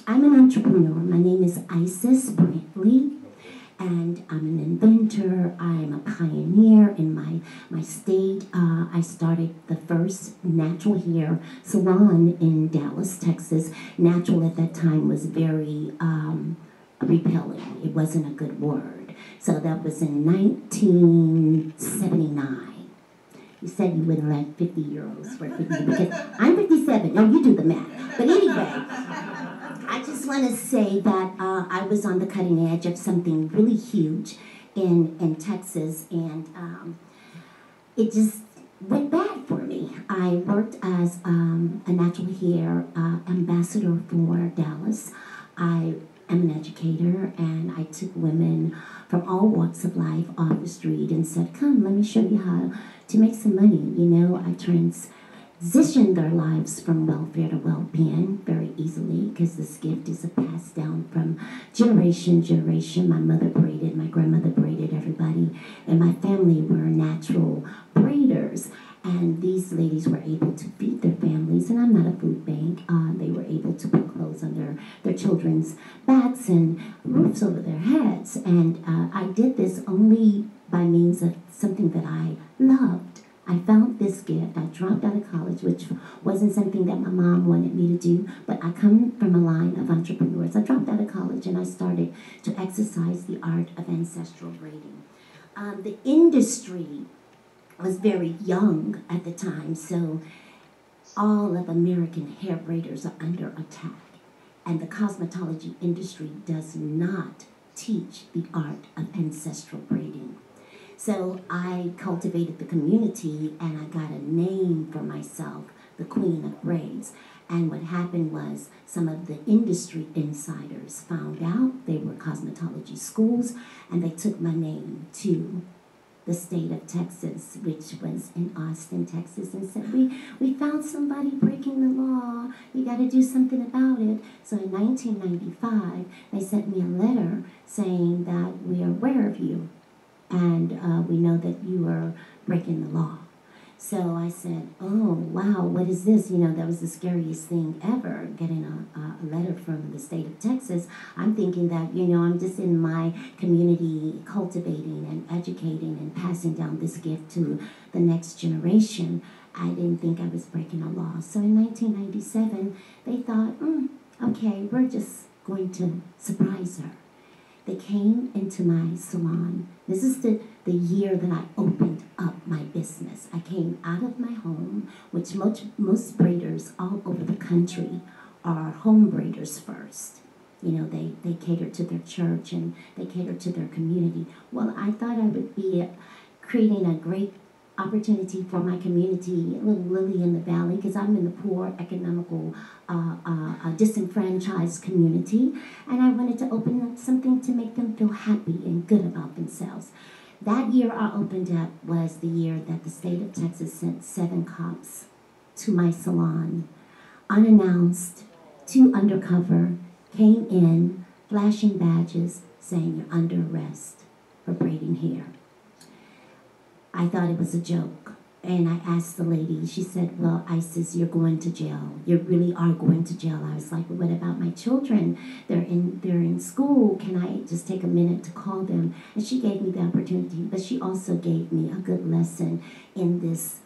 I'm an entrepreneur. My name is Isis Brantley, and I'm an inventor. I'm a pioneer in my state. I started the first natural hair salon in Dallas, Texas. Natural at that time was very repelling. It wasn't a good word. So that was in 1979. You said you wouldn't let 50-year-olds wear 50 because I'm 57. No, you do the math. But anyway, I just want to say that I was on the cutting edge of something really huge in Texas, and it just went bad for me. I worked as a natural hair ambassador for Dallas. I am an educator, and I took women from all walks of life off the street and said, come, let me show you how to make some money. You know, I transitioned their lives from welfare to well-being very easily, because this gift is passed down from generation to generation. My mother braided, my grandmother braided, everybody in my family were natural braiders. And these ladies were able to feed their families, and I'm not a food bank. They were able to put clothes on their children's backs and roofs over their heads. And I did this only by means of something that I loved. I found this gift. I dropped out of college, which wasn't something that my mom wanted me to do, but I come from a line of entrepreneurs. I dropped out of college and I started to exercise the art of ancestral braiding. The industry was very young at the time, so all of American hair braiders are under attack. And the cosmetology industry does not teach the art of ancestral braiding. So I cultivated the community, and I got a name for myself, the Queen of Braids. And what happened was some of the industry insiders found out. They were cosmetology schools, and they took my name to the state of Texas, which was in Austin, Texas, and said, we found somebody breaking the law. You got to do something about it. So in 1995, they sent me a letter saying that we are aware of you, and we know that you are breaking the law. So I said, oh, wow, what is this? You know, that was the scariest thing ever, getting a letter from the state of Texas. I'm thinking that, you know, I'm just in my community cultivating and educating and passing down this gift to the next generation. I didn't think I was breaking a law. So in 1997, they thought, okay, we're just going to surprise her. They came into my salon. This is the year that I opened up my business. I came out of my home, which most braiders all over the country are home braiders first. You know, they cater to their church and they cater to their community. Well, I thought I would be creating a great opportunity for my community, a little lily in the valley, because I'm in the poor, economical, disenfranchised community, and I wanted to open up something to make them feel happy and good about themselves. That year I opened up was the year that the state of Texas sent 7 cops to my salon, unannounced, 2 undercover, came in, flashing badges, saying you're under arrest for braiding hair. I thought it was a joke, and I asked the lady, she said, well, Isis, you're going to jail. You really are going to jail. I was like, well, what about my children? They're in school. Can I just take a minute to call them? And she gave me the opportunity, but she also gave me a good lesson in this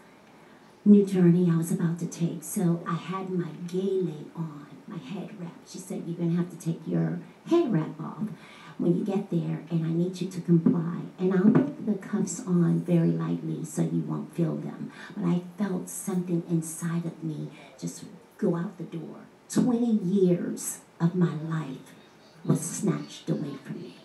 new journey I was about to take. So I had my gele on, my head wrap. She said, you're going to have to take your head wrap off when you get there, and I need you to comply. And I'll put the cuffs on very lightly so you won't feel them. But I felt something inside of me just go out the door. 20 years of my life was snatched away from me.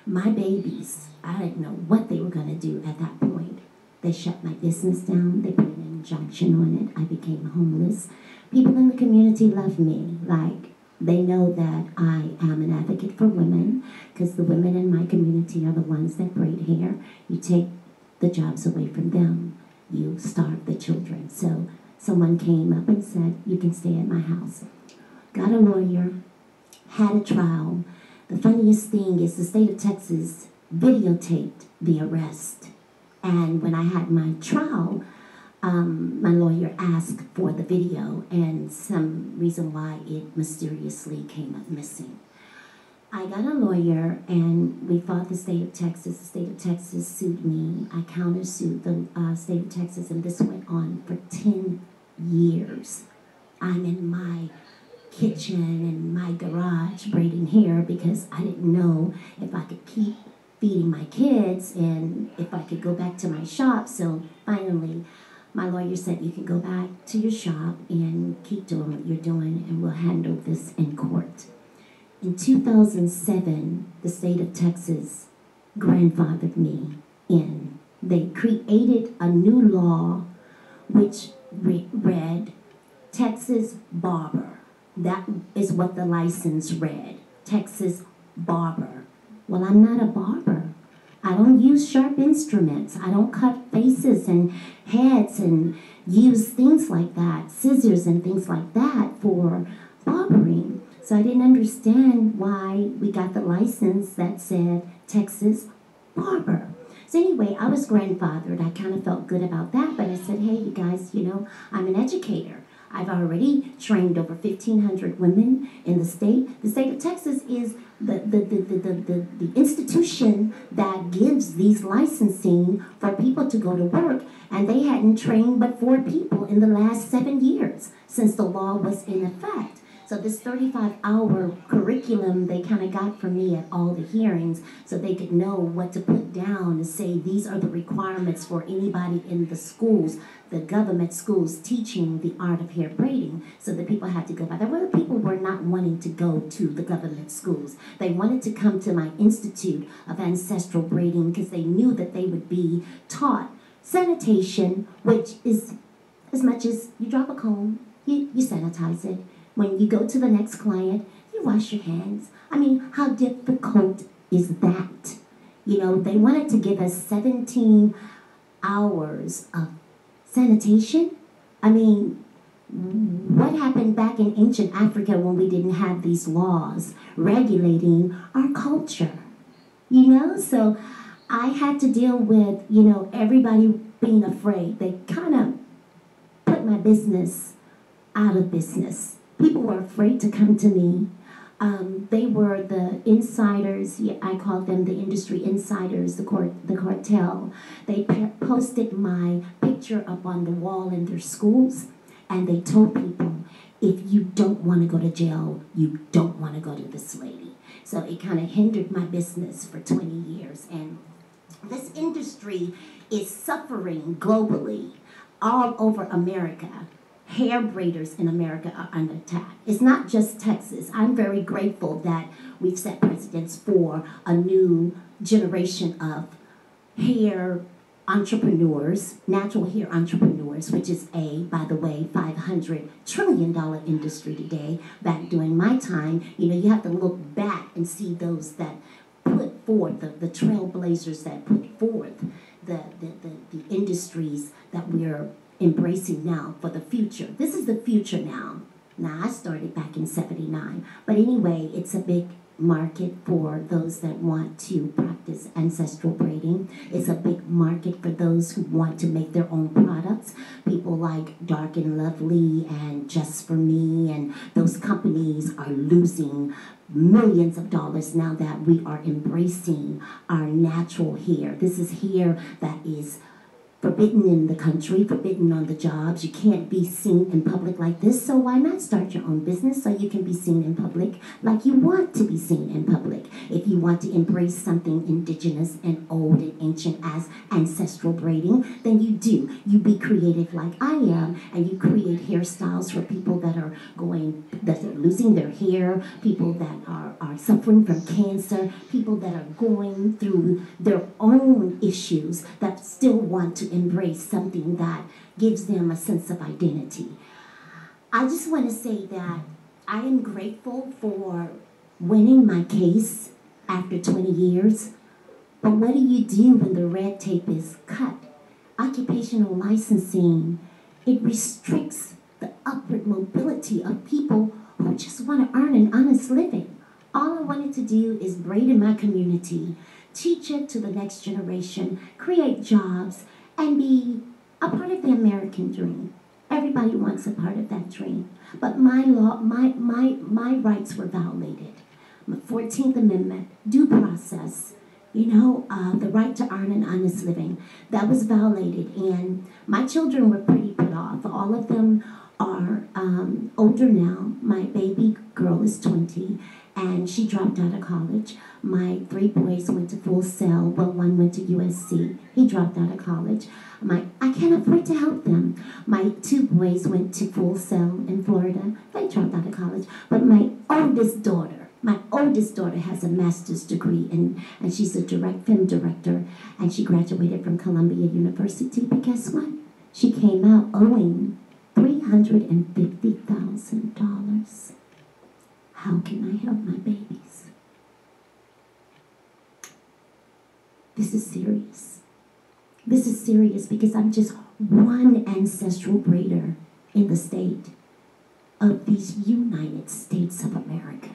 My babies, I didn't know what they were going to do at that point. They shut my business down. They put an injunction on it. I became homeless. People in the community love me. Like, they know that I am an advocate for women, because the women in my community are the ones that braid hair. You take the jobs away from them. You starve the children. So someone came up and said, you can stay at my house. Got a lawyer, had a trial. The funniest thing is the state of Texas videotaped the arrest. And when I had my trial, my lawyer asked for the video, and some reason why it mysteriously came up missing. I got a lawyer, and we fought the state of Texas. The state of Texas sued me. I countersued the state of Texas, and this went on for 10 years. I'm in my kitchen and my garage braiding hair because I didn't know if I could keep feeding my kids and if I could go back to my shop. So finally, my lawyer said, you can go back to your shop and keep doing what you're doing, and we'll handle this in court. In 2007, the state of Texas grandfathered me in. They created a new law which read Texas Barber. That is what the license read, Texas Barber. Well, I'm not a barber. I don't use sharp instruments. I don't cut faces and heads and use things like that, scissors and things like that for barbering. So I didn't understand why we got the license that said Texas Barber. So anyway, I was grandfathered. I kind of felt good about that, but I said, hey, you guys, you know, I'm an educator. I've already trained over 1,500 women in the state. The state of Texas is the institution that gives these licensing for people to go to work, and they hadn't trained but 4 people in the last 7 years since the law was in effect. So this 35-hour curriculum they kind of got from me at all the hearings so they could know what to put down and say these are the requirements for anybody in the schools, the government schools teaching the art of hair braiding. So the people had to go by that. Well, the people were not wanting to go to the government schools. They wanted to come to my Institute of Ancestral Braiding because they knew that they would be taught sanitation, which is as much as you drop a comb, you sanitize it. When you go to the next client, you wash your hands. I mean, how difficult is that? You know, they wanted to give us 17 hours of sanitation. I mean, what happened back in ancient Africa when we didn't have these laws regulating our culture? You know, so I had to deal with, you know, everybody being afraid. They kind of put my business out of business. People were afraid to come to me. They were the insiders. Yeah, I called them the industry insiders, the cartel. They posted my picture up on the wall in their schools, and they told people, if you don't want to go to jail, you don't want to go to this lady. So it kind of hindered my business for 20 years. And this industry is suffering globally, all over America. Hair braiders in America are under attack. It's not just Texas. I'm very grateful that we've set precedents for a new generation of hair entrepreneurs, natural hair entrepreneurs, which is by the way, $500 trillion industry today. Back during my time, you know, you have to look back and see those that put forth, the trailblazers that put forth the industries that we're embracing now for the future. This is the future now. Now, I started back in '79, but anyway, it's a big market for those that want to practice ancestral braiding. It's a big market for those who want to make their own products. People like Dark and Lovely and Just For Me, and those companies are losing millions of dollars now that we are embracing our natural hair. This is hair that is forbidden in the country, forbidden on the jobs. You can't be seen in public like this, so why not start your own business so you can be seen in public like you want to be seen in public? If you want to embrace something indigenous and old and ancient as ancestral braiding, then you do. You be creative like I am, and you create hairstyles for people that are losing their hair, people that are suffering from cancer, people that are going through their own issues that still want to embrace something that gives them a sense of identity. I just want to say that I am grateful for winning my case after 20 years, but what do you do when the red tape is cut? Occupational licensing, it restricts the upward mobility of people who just want to earn an honest living. All I wanted to do is braid in my community, teach it to the next generation, create jobs, and be a part of the American dream. Everybody wants a part of that dream. But my rights were violated. My 14th Amendment, due process, the right to earn an honest living, that was violated. And my children were pretty put off. All of them are older now. My baby girl is 20, and she dropped out of college. My 3 boys went to Full Sail. Well, one went to USC. He dropped out of college. I can't afford to help them. My 2 boys went to Full Sail in Florida. They dropped out of college. But my oldest daughter has a master's degree, and she's a film director, and she graduated from Columbia University. But guess what? She came out owing $350,000. How can I help my babies? This is serious. This is serious because I'm just one ancestral breeder in the state of these United States of America.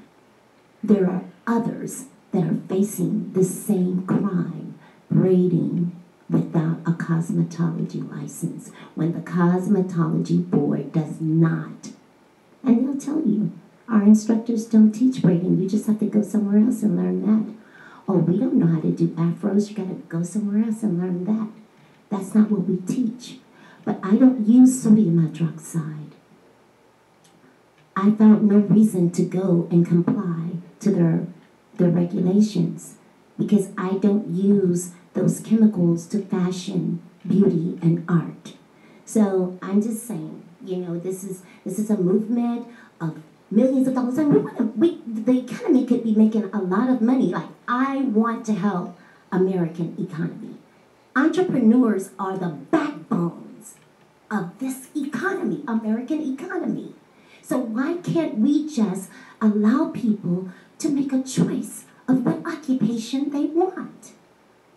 There are others that are facing the same crime, braiding without a cosmetology license, when the cosmetology board does not. And they'll tell you, our instructors don't teach braiding. You just have to go somewhere else and learn that. Oh, we don't know how to do afros. You got to go somewhere else and learn that. That's not what we teach. But I don't use sodium hydroxide. I felt no reason to go and comply to their regulations, because I don't use those chemicals to fashion, beauty, and art. So I'm just saying, this is a movement of millions of dollars, and the economy could be making a lot of money. Like, I want to help American economy. Entrepreneurs are the backbones of this economy, American economy. So why can't we just allow people to make a choice of what occupation they want?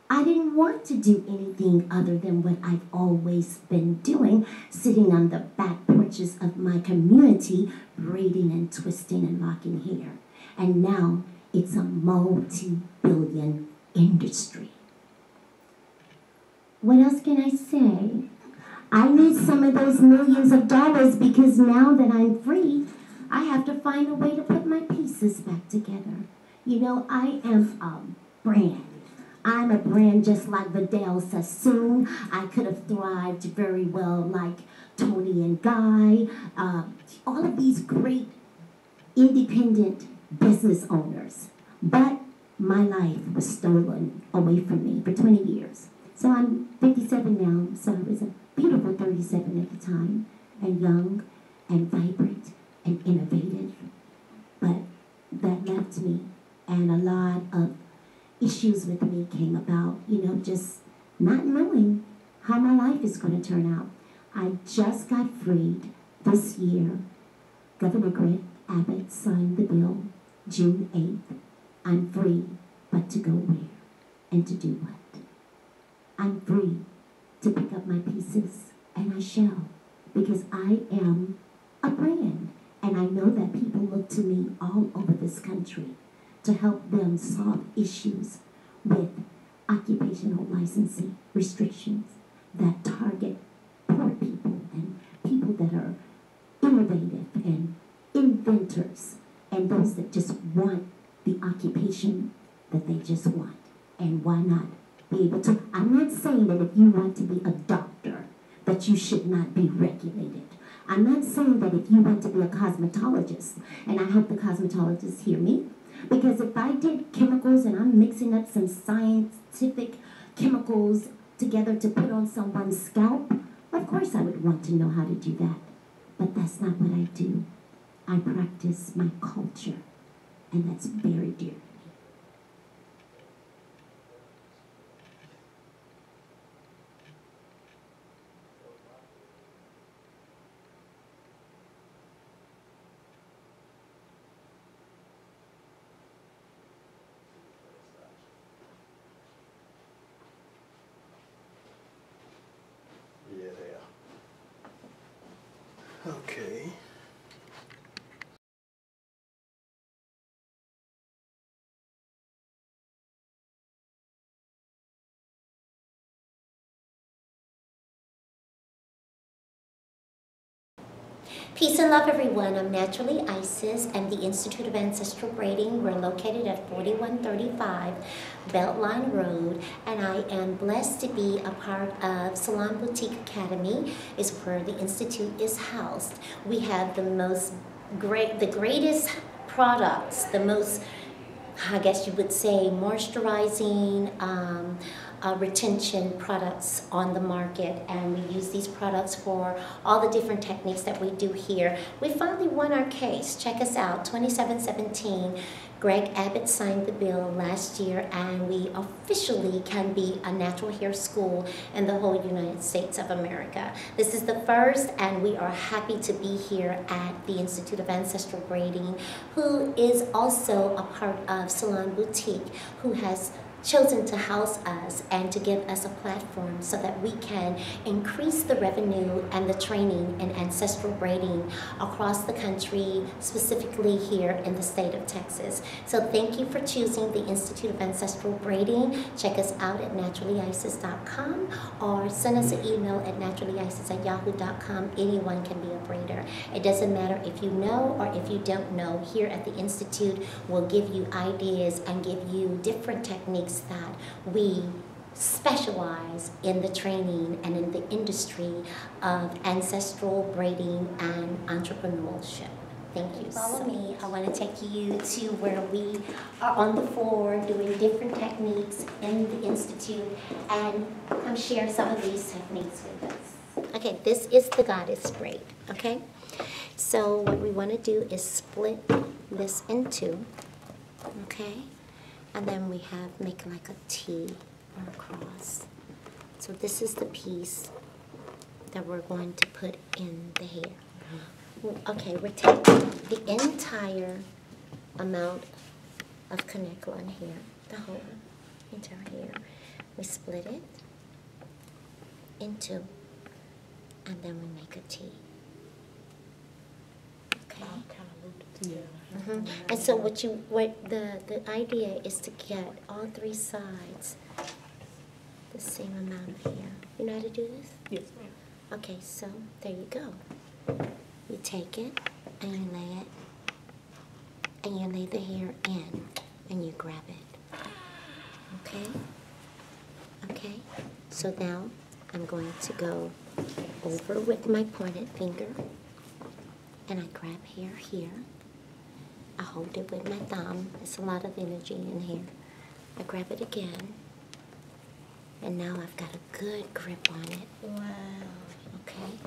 I didn't want to do anything other than what I've always been doing, sitting on the back porches of my community, braiding and twisting and locking hair. And now it's a multi-billion industry. What else can I say? I need some of those millions of dollars, because now that I'm free, I have to find a way to put my pieces back together. I am a brand. I'm a brand just like Vidal Sassoon. I could have thrived very well like Tony and Guy. All of these great independent business owners. But my life was stolen away from me for 20 years. So I'm 57 now, so I was a beautiful 37 at the time, and young, and vibrant, and innovative. But that left me, and a lot of issues with me came about, just not knowing how my life is going to turn out. I just got freed this year. Governor Greg Abbott signed the bill June 8th. I'm free, but to go where and to do what? I'm free to pick up my pieces, and I shall, because I am a brand, and I know that people look to me all over this country to help them solve issues with occupational licensing restrictions that target poor people and people that are innovative and inventors, and those that just want the occupation that they just want. And why not be able to? I'm not saying that if you want to be a doctor, that you should not be regulated. I'm not saying that if you want to be a cosmetologist, and I hope the cosmetologists hear me, because if I did chemicals and I'm mixing up some scientific chemicals together to put on someone's scalp, of course I would want to know how to do that. But that's not what I do. I practice my culture, and that's very dear. Yeah. Okay. Peace and love, everyone. I'm Naturally Isis and the Institute of Ancestral Braiding. We're located at 4135 Beltline Road, and I am blessed to be a part of Salon Boutique Academy, is where the Institute is housed. We have the greatest products, the most, I guess you would say, moisturizing, retention products on the market, and we use these products for all the different techniques that we do here. We finally won our case. Check us out, 2717. Greg Abbott signed the bill last year, and we officially can be a natural hair school in the whole United States of America. This is the first, and we are happy to be here at the Institute of Ancestral Braiding, who is also a part of Salon Boutique, who has chosen to house us and to give us a platform so that we can increase the revenue and the training in ancestral braiding across the country, specifically here in the state of Texas. So thank you for choosing the Institute of Ancestral Braiding. Check us out at naturallyisis.com or send us an email at naturallyisis@yahoo.com. Anyone can be a braider. It doesn't matter if you know or if you don't know. Here at the Institute, we'll give you ideas and give you different techniques that we specialize in the training and in the industry of ancestral braiding and entrepreneurship. Thank you. Follow me. I want to take you to where we are on the floor doing different techniques in the Institute, and I'm sharing some of these techniques with us. Okay, this is the goddess braid, okay? So what we want to do is split this in two, okay? And then we make like a T or a cross. So this is the piece that we're going to put in the hair. Okay, we're taking the entire amount of connectline here, the whole entire hair. We split it in two, and then we make a T. Okay. And so the idea is to get all three sides the same amount of hair. You know how to do this? Yes, ma'am. Okay, so there you go. You take it and you lay it, and you lay the hair in, and you grab it. Okay? Okay? So now I'm going to go over with my pointed finger, and I grab hair here. I hold it with my thumb. There's a lot of energy in here. I grab it again, and now I've got a good grip on it. Wow. Okay?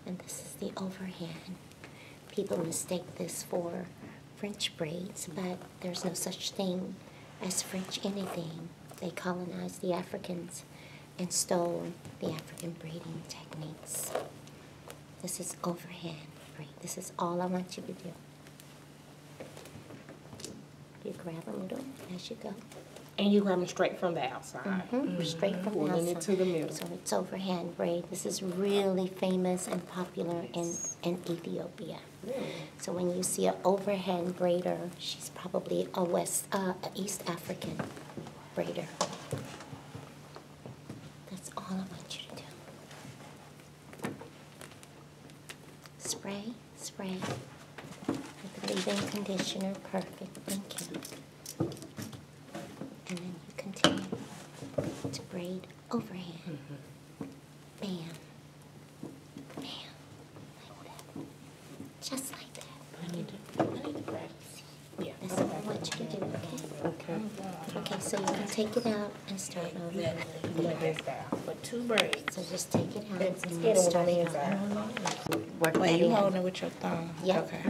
And this is the overhand. People mistake this for French braids, but there's no such thing as French anything. They colonized the Africans and stole the African braiding techniques. This is overhand braid. This is all I want you to do. You grab a little as you go. And you grab them straight from the outside. Straight from the Pulling outside. it to the middle. So it's overhand braid. This is really famous and popular in Ethiopia. So when you see an overhand braider, she's probably a East African braider. That's all I want you to do. Spray, spray. With the leave-in conditioner, perfect. Thank you. And then you continue to braid overhand. Bam. Bam. Like that. Just like that. I need to practice. Yeah. That's all I want you to do, okay? Okay. Okay, so you can take it out and start over. Let this down for 2 braids. So just take it out It's and getting then start on the it inside. over. Work Wait, that you in. holding it with your thumb? Yeah. Okay.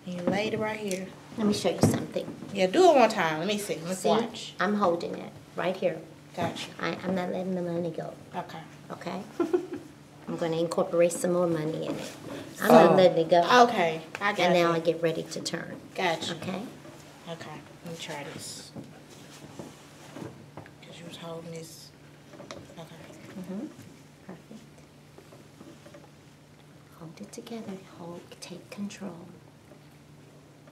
And you laid it right here. Let me show you something. Yeah, do it one time. Let me see. Let's See? watch. I'm holding it right here. Gotcha. I'm not letting the money go, Okay. okay? I'm going to incorporate some more money in it. I'm not letting it go. Okay. I got And now you. I get ready to turn, Gotcha. okay? Okay. Let me try this. Because you was holding this. Okay. Perfect. Hold it together. Take control.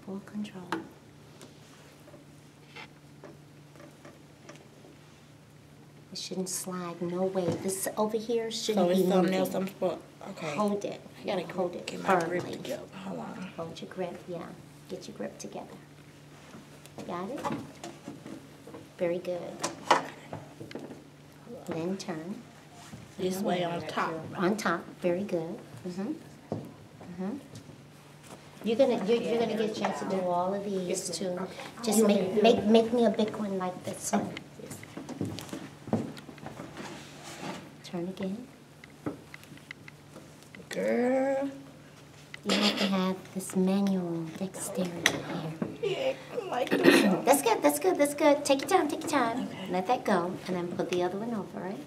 Full control. It shouldn't slide, no way. This over here So shouldn't it's be something moving. else I'm supposed, okay. Hold it. I gotta hold it get my grip firmly. together. Hold on. Hold your grip, yeah. Get your grip together. Got it? Very good. Then turn. This way on top. On top, very good. You're gonna get a chance to do all of these too. Just make me a big one like this one. Turn again. Girl. You have to have this manual dexterity here. Yeah, like this. That's good, that's good, that's good. Take your time, take your time. Okay. Let that go, and then put the other one over, right?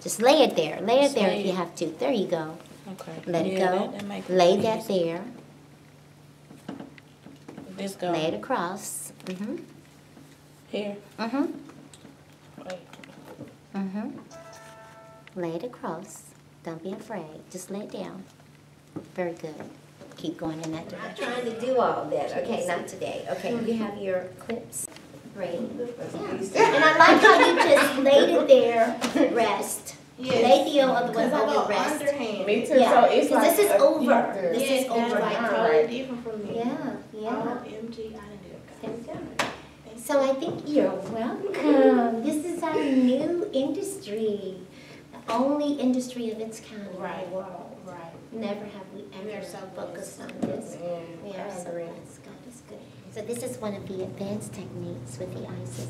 Just lay it there. Lay it Just there lay if you it. have to. There you go. Okay. Let it Yeah, go. that make Lay it that easy. there. This go. Lay it across. Here. Wait. Lay it across. Don't be afraid. Just lay it down. Very good. Keep going in that direction. I'm trying to do all that. Okay, not today. Okay, you have your clips. Great. And I like how you just laid it there, rest. Yes. Lay the other one Because I over, go rest. underhand. Me too. Yeah, So it's 'cause like this is over. This Yeah, is over that's like right totally Right. different from me. Yeah, yeah. OMG, I didn't do it. There we go. So I think you're welcome. This is our new industry. The only industry of its kind in Right. the world. Right. Never have we We are ever so focused on this. We are so agree. blessed. God is good. So this is one of the advanced techniques with the ISIS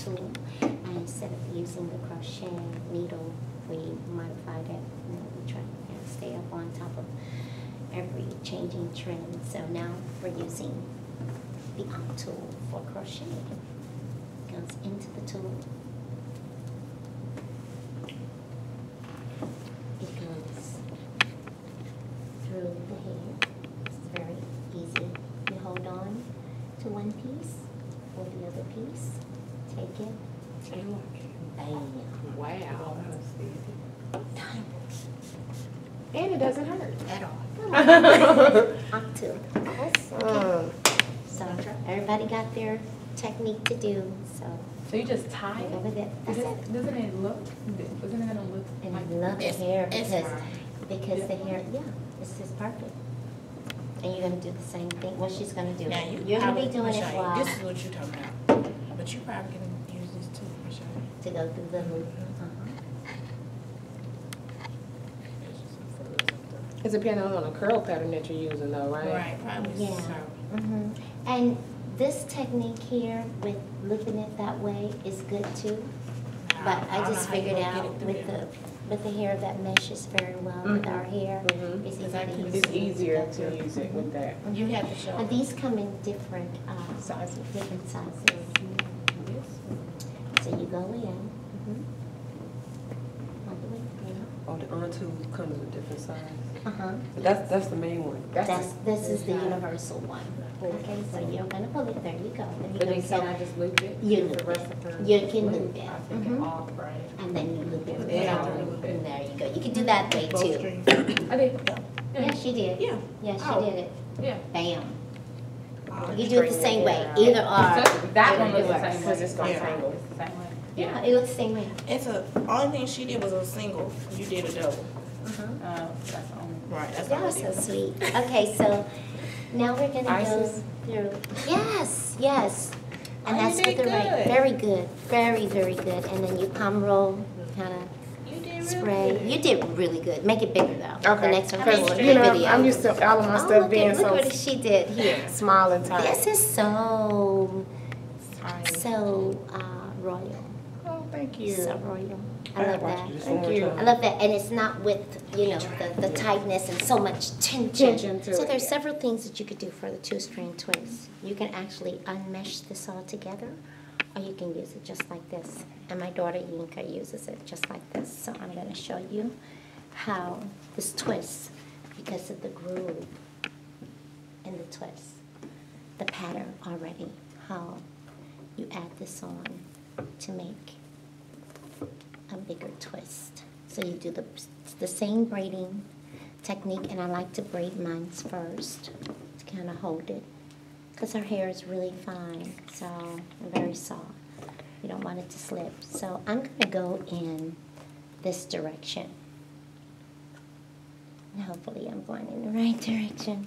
tool. And instead of using the crochet needle, we modified it. We try to stay up on top of every changing trend. So now we're using the tool for crochet. Goes into the tool. It goes through the hair. It's very easy. You hold on to one piece or the other piece. Take it. Bam. Wow. Done. And it doesn't hurt. At all. Up to. Awesome. So everybody got their technique to do. So So you just tie go it? with it. That's it. Doesn't it look, isn't it gonna look And like? I love the hair it's because the hair, yeah, this is perfect. And you're gonna do the same thing. What she's gonna do. Now You're gonna be probably- doing it I'll show you. while This is what you're talking about. But you probably can use this too. I'll show you. to go through the loop. There's just some fuzz up there. It's depending on the curl pattern that you're using though, right? Right, probably Yeah. so. And this technique here with looping it that way is good too. But I don't just know how you figured gonna get out it through with there. the hair that meshes very well with our hair. Mhm. It's Exactly. easy It's to easier go to through. use it with that. You have to show. And these come in different Sizes. different sizes. So you go in. All the way through. Oh, the onto comes with different size. Uh-huh. That's the main one. This is the universal one. Okay, so you're gonna pull it. There you go. There you But go. then can I just loop it? You Use loop the rest it. of her You can loop? loop it. I think Mhm. it off, right? And then you loop it. Yeah. around. And there you go. You can do that way Both too. strings. I did. Yeah, she did. Yeah. Yeah, she Oh. did it. Yeah. Bam. Oh, You do it the same way. Yeah. Either or. So that one looks the works. same way. It's gonna Yeah. tangle. It's the same way. Yeah, it looks the same way. It's a, only thing she did was a single. You did a double. That's the only. Right, that's Y'all all are I so did. sweet. Okay, so now we're gonna go Isis? through. Yes, yes. And Oh, you that's with did the right. good. Very good. Very, very good. And then you palm roll, kind of You did really spray. good. You did really good. Make it bigger though. Okay. The next one. Because, for you know, video. I'm used to all of my Oh, stuff look being at, look so what she did here. small and tight. This is so, Tiny. so royal. Oh, thank you. So royal. I love Watch that. this Thank one more you. time. I love that, and it's not with, you know, the tightness and so much tension. Tension to So it, there's yeah. several things that you could do for the two-string twist. You can actually unmesh this all together, or you can use it just like this. And my daughter Yinka uses it just like this. So I'm going to show you how this twists, because of the groove in the twist, the pattern already, how you add this on to make a bigger twist. So you do the same braiding technique, and I like to braid mine first to kind of hold it, because her hair is really fine, so and very soft. You don't want it to slip. So I'm going to go in this direction. And hopefully I'm going in the right direction.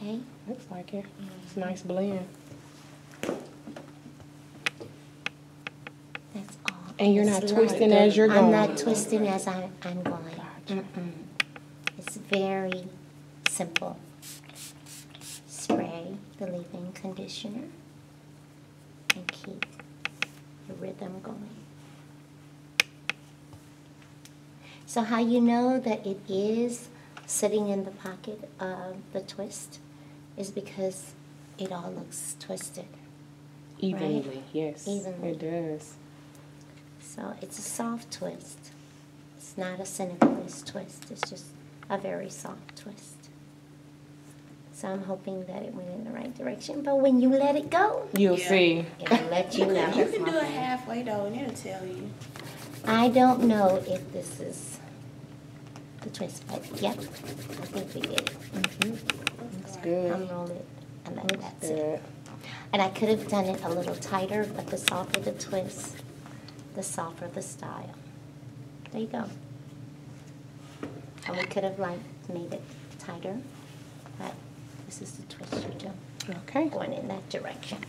Okay. Looks like it. It's a nice blend. That's all. And you're not It's twisting light. as you're going. I'm not twisting as I'm going. Gotcha. It's very simple. Spray the leave-in conditioner and keep the rhythm going. So how you know that it is sitting in the pocket of the twist is because it all looks twisted. Evenly, Right? yes. Evenly. It does. So it's a soft twist. It's not a centerpiece twist. It's just a very soft twist. So I'm hoping that it went in the right direction. But when you let it go, You'll see. it'll let you know. You can do it halfway though, and it'll tell you. I don't know if this is the twist, but yep, I think we did it. Looks good. Unroll it, and then Looks that's it. good. And I could have done it a little tighter, but the softer the twist, the softer the style. There you go. And we could have like made it tighter, but this is the twist you do, Okay. going in that direction.